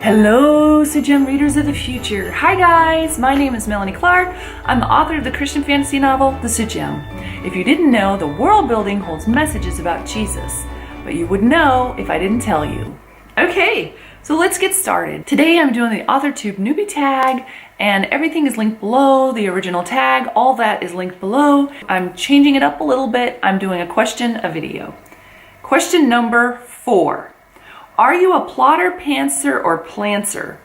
Hello, Sujemm readers of the future. Hi guys, my name is Melanie Clark. I'm the author of the Christian fantasy novel, The Sujemm. If you didn't know, the world building holds messages about Jesus, but you would know if I didn't tell you. Okay, so let's get started. Today I'm doing the Authortube Newbie tag, and everything is linked below, the original tag, all that is linked below. I'm changing it up a little bit. I'm doing a question, a video. Question number 4. Are you a plotter, pantser, or plantser?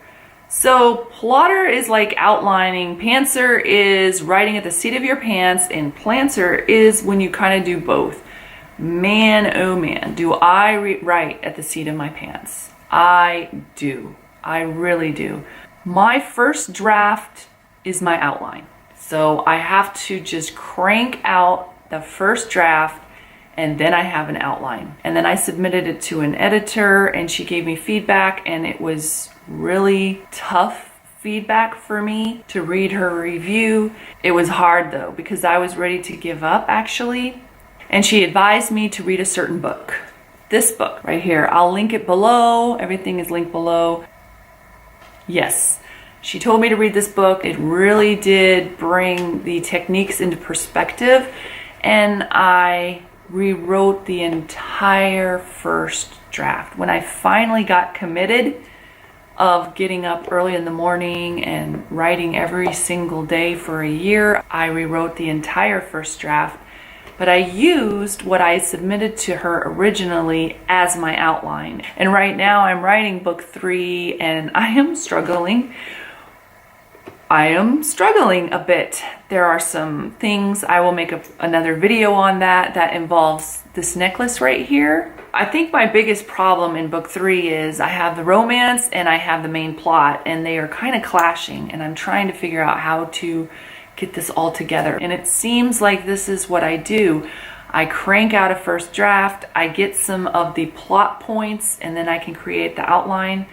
So plotter is like outlining, pantser is writing at the seat of your pants, and plantser is when you kind of do both. Man, oh man, do I write at the seat of my pants. I do. I really do. My first draft is my outline. So I have to just crank out the first draft, and then I have an outline. And then I submitted it to an editor, and she gave me feedback, and it was really tough feedback for me to read her review. It was hard though, because I was ready to give up actually. And she advised me to read a certain book. This book right here. I'll link it below. Everything is linked below. Yes, she told me to read this book. It really did bring the techniques into perspective, and I rewrote the entire first draft. When I finally got committed of getting up early in the morning and writing every single day for a year, I rewrote the entire first draft, but I used what I submitted to her originally as my outline. And right now I'm writing book 3, and I am struggling a bit. There are some things, I will make another video on that involves this necklace right here. I think my biggest problem in book 3 is I have the romance and I have the main plot, and they are kind of clashing, and I'm trying to figure out how to get this all together. And it seems like this is what I do. I crank out a first draft, I get some of the plot points, and then I can create the outline.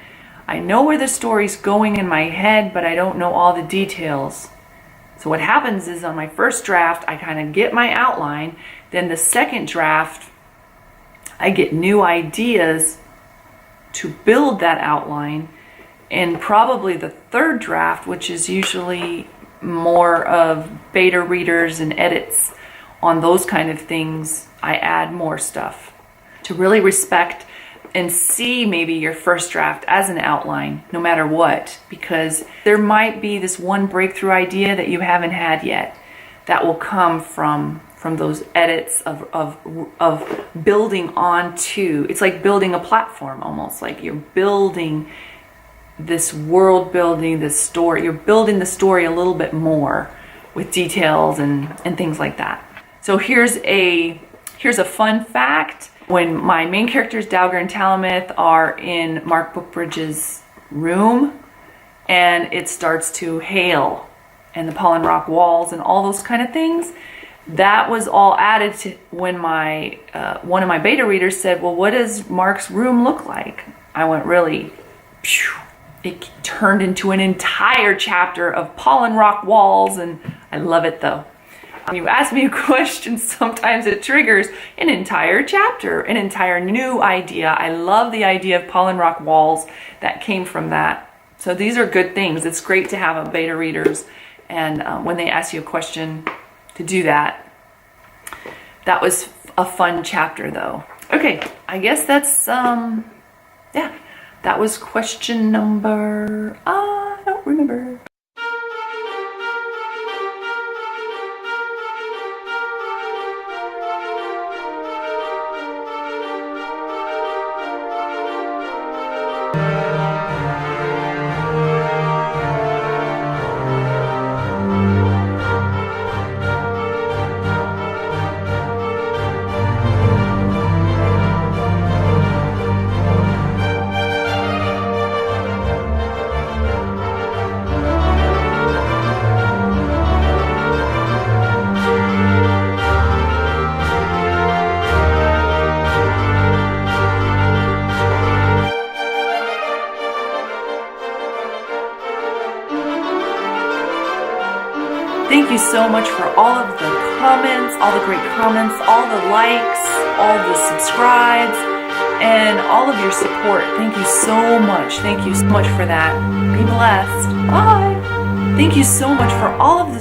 I know where the story's going in my head, but I don't know all the details. So what happens is on my first draft, I kind of get my outline. Then the second draft, I get new ideas to build that outline. And probably the third draft, which is usually more of beta readers and edits on those kind of things, I add more stuff to really respect and see maybe your first draft as an outline, no matter what, because there might be this one breakthrough idea that you haven't had yet that will come from those edits of building onto. It's like building a platform, almost like you're building this world, building this story. You're building the story a little bit more with details and things like that. So here's a fun fact. When my main characters, Dowger and Talamith, are in Mark Bookbridge's room, and it starts to hail, and the pollen rock walls and all those kind of things, that was all added to when my one of my beta readers said, well, what does Mark's room look like? I went really, phew. It turned into an entire chapter of pollen rock walls, and I love it though. When you ask me a question, sometimes it triggers an entire chapter, an entire new idea. I love the idea of pollen rock walls that came from that. So these are good things. It's great to have a beta readers, and when they ask you a question, to do that. That was a fun chapter though. Okay, I guess that's, yeah, that was question number, I don't remember. Thank you so much for all of the comments, all the great comments, all the likes, all the subscribes. and all of your support. Thank you so much. Thank you so much for that. Be blessed. Bye. Thank you so much for all of the